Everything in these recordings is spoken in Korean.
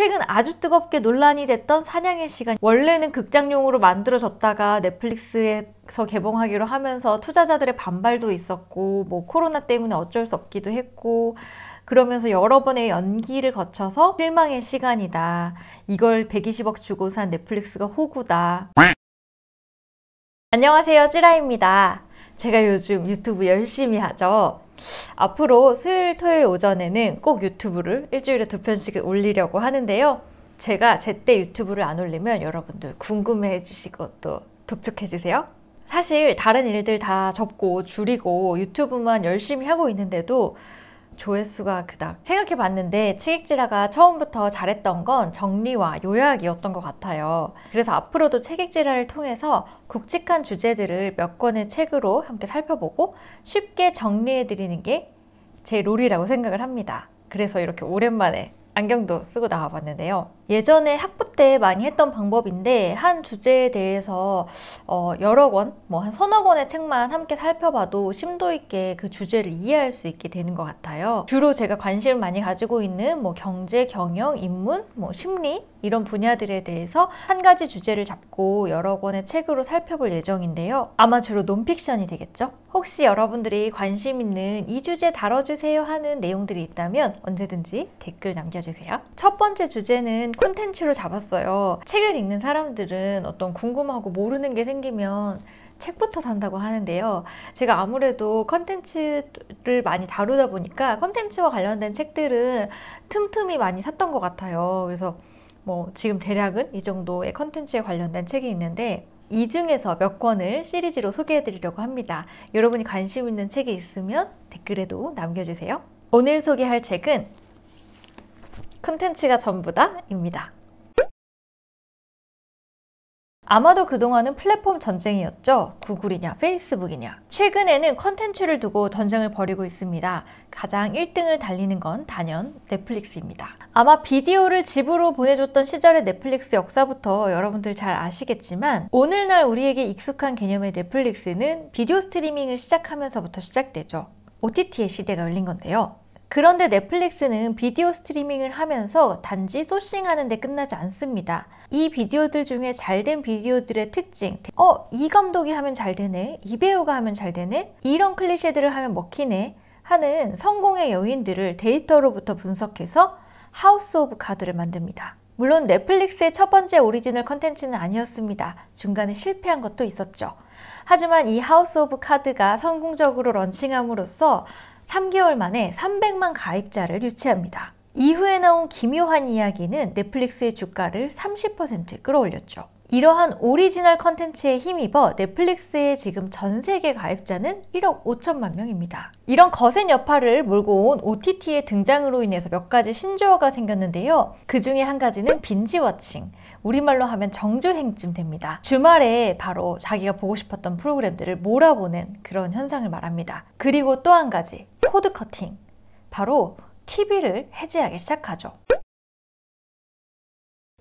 최근 아주 뜨겁게 논란이 됐던 사냥의 시간. 원래는 극장용으로 만들어졌다가 넷플릭스에서 개봉하기로 하면서 투자자들의 반발도 있었고 뭐 코로나 때문에 어쩔 수 없기도 했고 그러면서 여러 번의 연기를 거쳐서 실망의 시간이다. 이걸 120억 주고 산 넷플릭스가 호구다. 안녕하세요, 찌라입니다. 제가 요즘 유튜브 열심히 하죠. 앞으로 수요일, 토요일 오전에는 꼭 유튜브를 일주일에 2편씩 올리려고 하는데요. 제가 제때 유튜브를 안 올리면 여러분들 궁금해 주시고 또 독촉해 주세요. 사실 다른 일들 다 접고 줄이고 유튜브만 열심히 하고 있는데도 조회수가 그닥. 생각해 봤는데 책익지라가 처음부터 잘했던 건 정리와 요약이었던 것 같아요. 그래서 앞으로도 책익지라를 통해서 굵직한 주제들을 몇 권의 책으로 함께 살펴보고 쉽게 정리해 드리는 게 제 롤이라고 생각을 합니다. 그래서 이렇게 오랜만에 안경도 쓰고 나와봤는데요. 예전에 학부 때 많이 했던 방법인데 한 주제에 대해서 여러 권, 뭐 한 서너 권의 책만 함께 살펴봐도 심도 있게 그 주제를 이해할 수 있게 되는 것 같아요. 주로 제가 관심을 많이 가지고 있는 뭐 경제, 경영, 인문, 뭐 심리 이런 분야들에 대해서 한 가지 주제를 잡고 여러 권의 책으로 살펴볼 예정인데요. 아마 주로 논픽션이 되겠죠? 혹시 여러분들이 관심 있는 이 주제 다뤄주세요 하는 내용들이 있다면 언제든지 댓글 남겨주세요. 첫 번째 주제는 콘텐츠로 잡았어요. 책을 읽는 사람들은 어떤 궁금하고 모르는 게 생기면 책부터 산다고 하는데요. 제가 아무래도 컨텐츠를 많이 다루다 보니까 컨텐츠와 관련된 책들은 틈틈이 많이 샀던 것 같아요. 그래서 뭐 지금 대략은 이 정도의 컨텐츠에 관련된 책이 있는데 이 중에서 몇 권을 시리즈로 소개해 드리려고 합니다. 여러분이 관심 있는 책이 있으면 댓글에도 남겨주세요. 오늘 소개할 책은 콘텐츠가 전부다 입니다. 아마도 그동안은 플랫폼 전쟁이었죠. 구글이냐 페이스북이냐. 최근에는 콘텐츠를 두고 전쟁을 벌이고 있습니다. 가장 1등을 달리는 건 단연 넷플릭스입니다. 아마 비디오를 집으로 보내줬던 시절의 넷플릭스 역사부터 여러분들 잘 아시겠지만 오늘날 우리에게 익숙한 개념의 넷플릭스는 비디오 스트리밍을 시작하면서부터 시작되죠. OTT의 시대가 열린 건데요. 그런데 넷플릭스는 비디오 스트리밍을 하면서 단지 소싱하는 데 끝나지 않습니다. 이 비디오들 중에 잘된 비디오들의 특징, 이 감독이 하면 잘 되네, 이 배우가 하면 잘 되네, 이런 클리셰들을 하면 먹히네 하는 성공의 요인들을 데이터로부터 분석해서 하우스 오브 카드를 만듭니다. 물론 넷플릭스의 첫 번째 오리지널 컨텐츠는 아니었습니다. 중간에 실패한 것도 있었죠. 하지만 이 하우스 오브 카드가 성공적으로 런칭함으로써 3개월 만에 300만 가입자를 유치합니다. 이후에 나온 기묘한 이야기는 넷플릭스의 주가를 30% 끌어올렸죠. 이러한 오리지널 컨텐츠에 힘입어 넷플릭스의 지금 전 세계 가입자는 1억 5천만 명입니다. 이런 거센 여파를 몰고 온 OTT의 등장으로 인해서 몇 가지 신조어가 생겼는데요. 그 중에 한 가지는 빈지워칭, 우리말로 하면 정주행쯤 됩니다. 주말에 바로 자기가 보고 싶었던 프로그램들을 몰아보는 그런 현상을 말합니다. 그리고 또 한 가지, 코드 커팅, 바로 TV를 해지하기 시작하죠.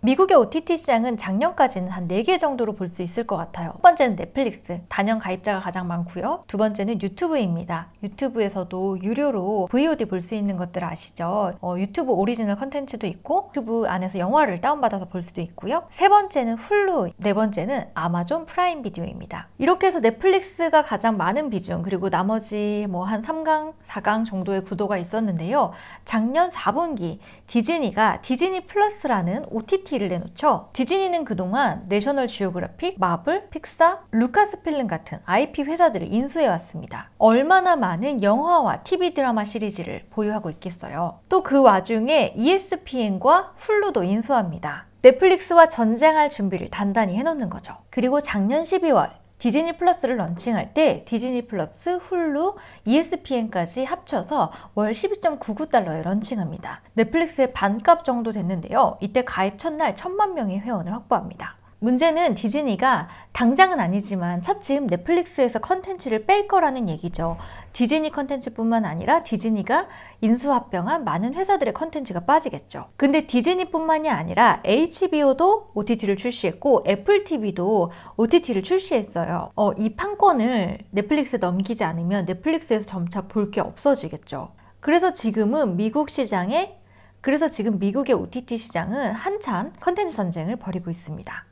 미국의 OTT 시장은 작년까지는 한 4개 정도로 볼 수 있을 것 같아요. 첫 번째는 넷플릭스, 단연 가입자가 가장 많고요. 두 번째는 유튜브입니다. 유튜브에서도 유료로 VOD 볼 수 있는 것들 아시죠? 유튜브 오리지널 컨텐츠도 있고 유튜브 안에서 영화를 다운받아서 볼 수도 있고요. 세 번째는 훌루, 네 번째는 아마존 프라임 비디오입니다. 이렇게 해서 넷플릭스가 가장 많은 비중, 그리고 나머지 뭐 한 3강, 4강 정도의 구도가 있었는데요. 작년 4분기 디즈니가 디즈니 플러스라는 OTT를 내놓죠. 디즈니는 그동안 내셔널 지오그래픽, 마블, 픽사, 루카스필름 같은 IP 회사들을 인수해왔습니다. 얼마나 많은 영화와 TV 드라마 시리즈를 보유하고 있겠어요. 또 그 와중에 ESPN과 훌루도 인수합니다. 넷플릭스와 전쟁할 준비를 단단히 해놓는 거죠. 그리고 작년 12월 디즈니 플러스를 런칭할 때 디즈니 플러스, 훌루, ESPN까지 합쳐서 월 12.99달러에 런칭합니다. 넷플릭스의 반값 정도 됐는데요. 이때 가입 첫날 1,000만 명의 회원을 확보합니다. 문제는 디즈니가 당장은 아니지만 차츰 넷플릭스에서 컨텐츠를 뺄 거라는 얘기죠. 디즈니 컨텐츠뿐만 아니라 디즈니가 인수합병한 많은 회사들의 컨텐츠가 빠지겠죠. 근데 디즈니뿐만이 아니라 HBO도 OTT를 출시했고 애플 TV도 OTT를 출시했어요. 이 판권을 넷플릭스에 넘기지 않으면 넷플릭스에서 점차 볼 게 없어지겠죠. 그래서 지금은 미국 시장에 그래서 지금 미국의 OTT 시장은 한참 컨텐츠 전쟁을 벌이고 있습니다.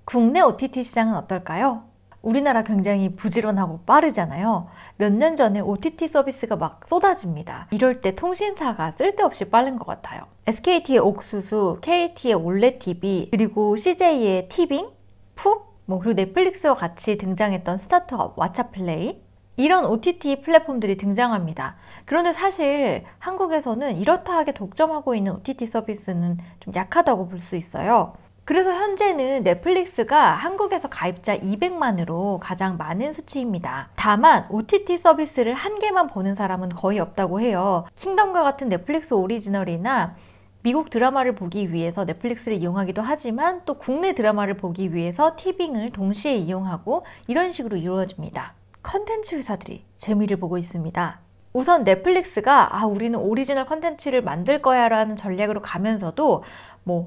국내 OTT 시장은 어떨까요? 우리나라 굉장히 부지런하고 빠르잖아요. 몇 년 전에 OTT 서비스가 막 쏟아집니다. 이럴 때 통신사가 쓸데없이 빠른 것 같아요. SKT의 옥수수, KT의 올레TV, 그리고 CJ의 티빙, 푹, 그리고 넷플릭스와 같이 등장했던 스타트업 왓챠플레이, 이런 OTT 플랫폼들이 등장합니다. 그런데 사실 한국에서는 이렇다 하게 독점하고 있는 OTT 서비스는 좀 약하다고 볼 수 있어요. 그래서 현재는 넷플릭스가 한국에서 가입자 200만으로 가장 많은 수치입니다. 다만 OTT 서비스를 한 개만 보는 사람은 거의 없다고 해요. 킹덤과 같은 넷플릭스 오리지널이나 미국 드라마를 보기 위해서 넷플릭스를 이용하기도 하지만 또 국내 드라마를 보기 위해서 티빙을 동시에 이용하고 이런 식으로 이루어집니다. 컨텐츠 회사들이 재미를 보고 있습니다. 우선 넷플릭스가 우리는 오리지널 컨텐츠를 만들 거야 라는 전략으로 가면서도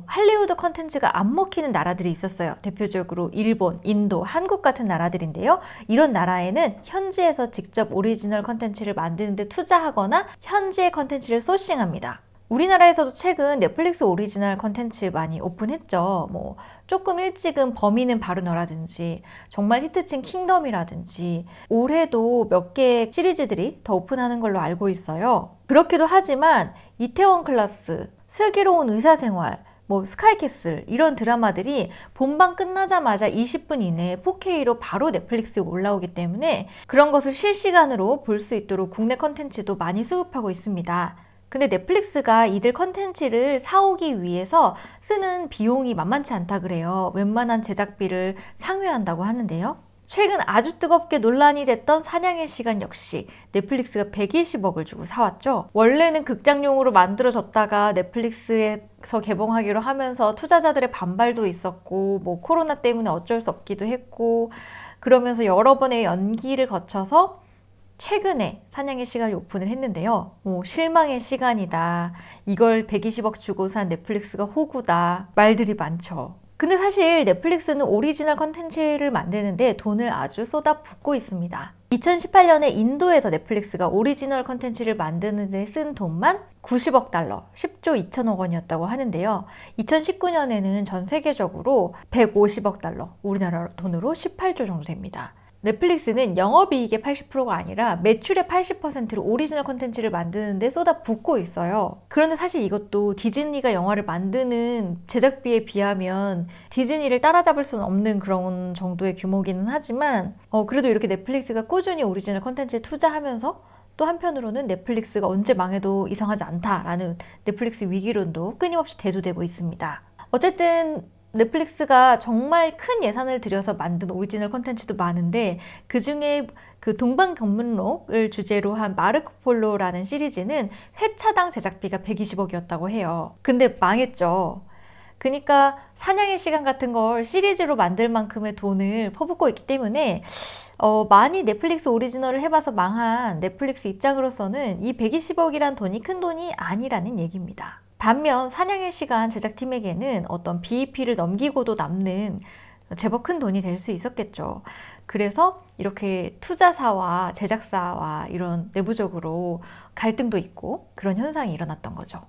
할리우드 컨텐츠가 안 먹히는 나라들이 있었어요. 대표적으로 일본, 인도, 한국 같은 나라들인데요. 이런 나라에는 현지에서 직접 오리지널 컨텐츠를 만드는 데 투자하거나 현지의 컨텐츠를 소싱합니다. 우리나라에서도 최근 넷플릭스 오리지널 컨텐츠 많이 오픈했죠. 조금 일찍은 범인은 바로 너라든지 정말 히트친 킹덤이라든지 올해도 몇 개의 시리즈들이 더 오픈하는 걸로 알고 있어요. 그렇기도 하지만 이태원 클라스, 슬기로운 의사생활, 스카이캐슬 이런 드라마들이 본방 끝나자마자 20분 이내에 4K로 바로 넷플릭스에 올라오기 때문에 그런 것을 실시간으로 볼 수 있도록 국내 컨텐츠도 많이 수급하고 있습니다. 근데 넷플릭스가 이들 컨텐츠를 사오기 위해서 쓰는 비용이 만만치 않다 그래요. 웬만한 제작비를 상회한다고 하는데요. 최근 아주 뜨겁게 논란이 됐던 사냥의 시간 역시 넷플릭스가 120억을 주고 사왔죠. 원래는 극장용으로 만들어졌다가 넷플릭스에서 개봉하기로 하면서 투자자들의 반발도 있었고 코로나 때문에 어쩔 수 없기도 했고 그러면서 여러 번의 연기를 거쳐서 최근에 사냥의 시간이 오픈을 했는데요. 실망의 시간이다. 이걸 120억 주고 산 넷플릭스가 호구다. 말들이 많죠. 근데 사실 넷플릭스는 오리지널 컨텐츠를 만드는데 돈을 아주 쏟아붓고 있습니다. 2018년에 인도에서 넷플릭스가 오리지널 컨텐츠를 만드는 데 쓴 돈만 90억 달러, 10조 2천억 원이었다고 하는데요. 2019년에는 전 세계적으로 150억 달러, 우리나라 돈으로 18조 정도 됩니다. 넷플릭스는 영업이익의 80%가 아니라 매출의 80%를 오리지널 컨텐츠를 만드는데 쏟아붓고 있어요. 그런데 사실 이것도 디즈니가 영화를 만드는 제작비에 비하면 디즈니를 따라잡을 수는 없는 그런 정도의 규모기는 하지만 그래도 이렇게 넷플릭스가 꾸준히 오리지널 컨텐츠에 투자하면서 또 한편으로는 넷플릭스가 언제 망해도 이상하지 않다라는 넷플릭스 위기론도 끊임없이 대두되고 있습니다. 어쨌든 넷플릭스가 정말 큰 예산을 들여서 만든 오리지널 콘텐츠도 많은데 그 중에 그 동방견문록을 주제로 한 마르코 폴로라는 시리즈는 회차당 제작비가 120억이었다고 해요. 근데 망했죠. 그러니까 사냥의 시간 같은 걸 시리즈로 만들 만큼의 돈을 퍼붓고 있기 때문에 많이 넷플릭스 오리지널을 해봐서 망한 넷플릭스 입장으로서는 이 120억이란 돈이 큰 돈이 아니라는 얘기입니다. 반면 사냥의 시간 제작팀에게는 어떤 BEP를 넘기고도 남는 제법 큰 돈이 될 수 있었겠죠. 그래서 이렇게 투자사와 제작사와 이런 내부적으로 갈등도 있고 그런 현상이 일어났던 거죠.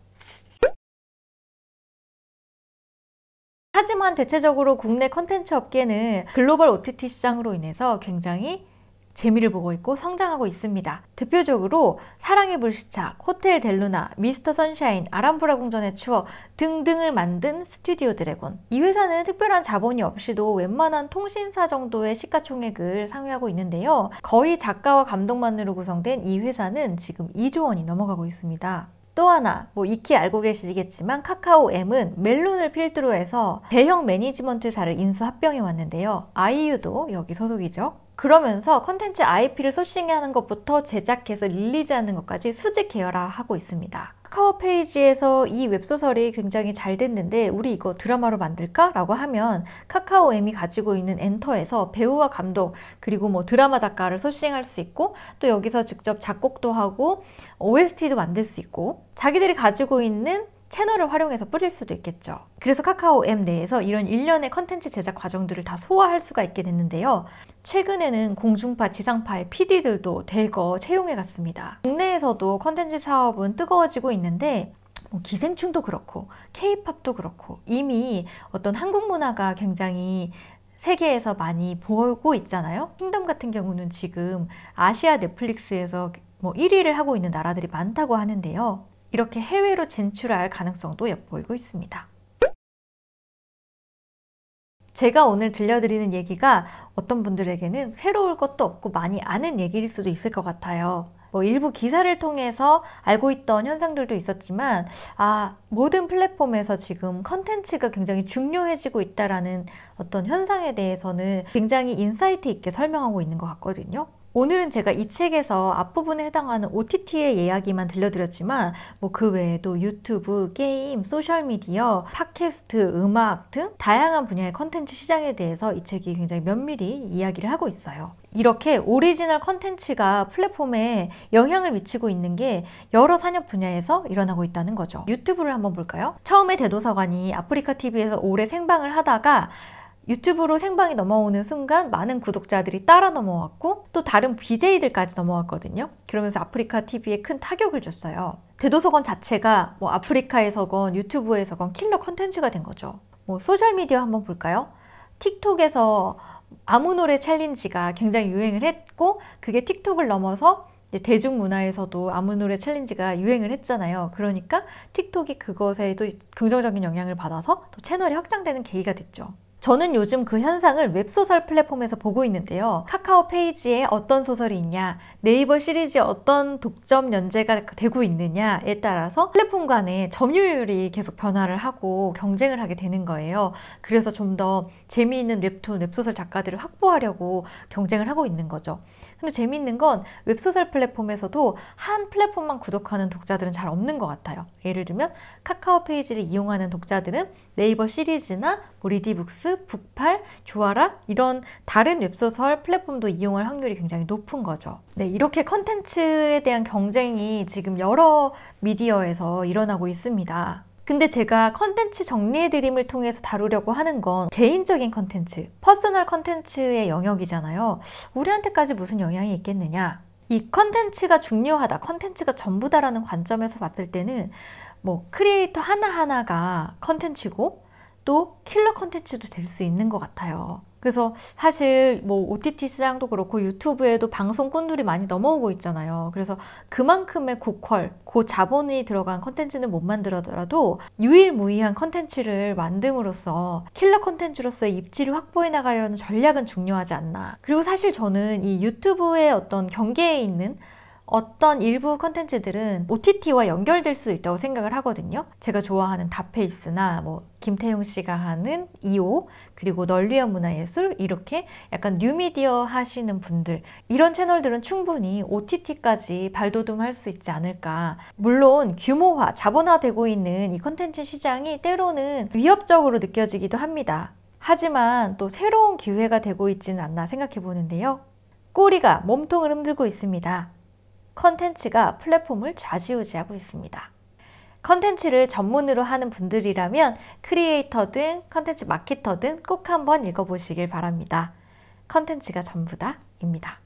하지만 대체적으로 국내 컨텐츠 업계는 글로벌 OTT 시장으로 인해서 굉장히 재미를 보고 있고 성장하고 있습니다. 대표적으로 사랑의 불시착, 호텔 델루나, 미스터 선샤인, 아람브라 궁전의 추억 등등을 만든 스튜디오 드래곤. 이 회사는 특별한 자본이 없이도 웬만한 통신사 정도의 시가총액을 상회하고 있는데요. 거의 작가와 감독만으로 구성된 이 회사는 지금 2조 원이 넘어가고 있습니다. 또 하나, 익히 알고 계시겠지만 카카오M은 멜론을 필두로 해서 대형 매니지먼트사를 인수 합병해 왔는데요. 아이유도 여기 소속이죠. 그러면서 컨텐츠 IP를 소싱하는 것부터 제작해서 릴리즈하는 것까지 수직 계열화하고 있습니다. 카카오 페이지에서 이 웹소설이 굉장히 잘 됐는데 우리 이거 드라마로 만들까? 라고 하면 카카오M이 가지고 있는 엔터에서 배우와 감독 그리고 드라마 작가를 소싱할 수 있고 또 여기서 직접 작곡도 하고 OST도 만들 수 있고 자기들이 가지고 있는 채널을 활용해서 뿌릴 수도 있겠죠. 그래서 카카오 앱 내에서 이런 일련의 컨텐츠 제작 과정들을 다 소화할 수가 있게 됐는데요. 최근에는 공중파, 지상파의 PD들도 대거 채용해 갔습니다. 국내에서도 컨텐츠 사업은 뜨거워지고 있는데 기생충도 그렇고 K-팝도 그렇고 이미 어떤 한국 문화가 굉장히 세계에서 많이 보고 있잖아요. 킹덤 같은 경우는 지금 아시아 넷플릭스에서 1위를 하고 있는 나라들이 많다고 하는데요. 이렇게 해외로 진출할 가능성도 엿보이고 있습니다. 제가 오늘 들려드리는 얘기가 어떤 분들에게는 새로울 것도 없고 많이 아는 얘기일 수도 있을 것 같아요. 일부 기사를 통해서 알고 있던 현상들도 있었지만 모든 플랫폼에서 지금 컨텐츠가 굉장히 중요해지고 있다는 어떤 현상에 대해서는 굉장히 인사이트 있게 설명하고 있는 것 같거든요. 오늘은 제가 이 책에서 앞부분에 해당하는 OTT의 이야기만 들려드렸지만 그 외에도 유튜브, 게임, 소셜미디어, 팟캐스트, 음악 등 다양한 분야의 컨텐츠 시장에 대해서 이 책이 굉장히 면밀히 이야기를 하고 있어요. 이렇게 오리지널 컨텐츠가 플랫폼에 영향을 미치고 있는 게 여러 산업 분야에서 일어나고 있다는 거죠. 유튜브를 한번 볼까요? 처음에 대도서관이 아프리카TV에서 오래 생방을 하다가 유튜브로 생방이 넘어오는 순간 많은 구독자들이 따라 넘어왔고 또 다른 BJ들까지 넘어왔거든요. 그러면서 아프리카TV에 큰 타격을 줬어요. 대도서관 자체가 아프리카에서건 유튜브에서건 킬러 컨텐츠가 된 거죠. 소셜미디어 한번 볼까요? 틱톡에서 아무 노래 챌린지가 굉장히 유행을 했고 그게 틱톡을 넘어서 대중문화에서도 아무 노래 챌린지가 유행을 했잖아요. 그러니까 틱톡이 그것에도 긍정적인 영향을 받아서 또 채널이 확장되는 계기가 됐죠. 저는 요즘 그 현상을 웹소설 플랫폼에서 보고 있는데요. 카카오 페이지에 어떤 소설이 있냐, 네이버 시리즈에 어떤 독점 연재가 되고 있느냐에 따라서 플랫폼 간의 점유율이 계속 변화를 하고 경쟁을 하게 되는 거예요. 그래서 좀 더 재미있는 웹툰, 웹소설 작가들을 확보하려고 경쟁을 하고 있는 거죠. 근데 재미있는 건 웹소설 플랫폼에서도 한 플랫폼만 구독하는 독자들은 잘 없는 것 같아요. 예를 들면 카카오 페이지를 이용하는 독자들은 네이버 시리즈나 리디북스, 북팔, 조아라 이런 다른 웹소설 플랫폼도 이용할 확률이 굉장히 높은 거죠. 네, 이렇게 컨텐츠에 대한 경쟁이 지금 여러 미디어에서 일어나고 있습니다. 근데 제가 컨텐츠 정리해드림을 통해서 다루려고 하는 건 개인적인 컨텐츠, 퍼스널 컨텐츠의 영역이잖아요. 우리한테까지 무슨 영향이 있겠느냐? 이 컨텐츠가 중요하다, 컨텐츠가 전부다라는 관점에서 봤을 때는 크리에이터 하나하나가 컨텐츠고 또 킬러 컨텐츠도 될 수 있는 것 같아요. 그래서 사실 OTT 시장도 그렇고 유튜브에도 방송꾼들이 많이 넘어오고 있잖아요. 그래서 그만큼의 고퀄, 고자본이 들어간 컨텐츠는 못 만들더라도 유일무이한 컨텐츠를 만듦으로써 킬러 컨텐츠로서의 입지를 확보해 나가려는 전략은 중요하지 않나. 그리고 사실 저는 이 유튜브의 어떤 경계에 있는 어떤 일부 컨텐츠들은 OTT와 연결될 수 있다고 생각을 하거든요. 제가 좋아하는 다페이스나 김태용 씨가 하는 2호 그리고 널리한 문화예술 이렇게 약간 뉴미디어 하시는 분들 이런 채널들은 충분히 OTT까지 발돋움할 수 있지 않을까. 물론 규모화, 자본화되고 있는 이 컨텐츠 시장이 때로는 위협적으로 느껴지기도 합니다. 하지만 또 새로운 기회가 되고 있지는 않나 생각해 보는데요. 꼬리가 몸통을 흔들고 있습니다. 컨텐츠가 플랫폼을 좌지우지하고 있습니다. 컨텐츠를 전문으로 하는 분들이라면 크리에이터든 컨텐츠 마케터든 꼭 한번 읽어보시길 바랍니다. 컨텐츠가 전부다입니다.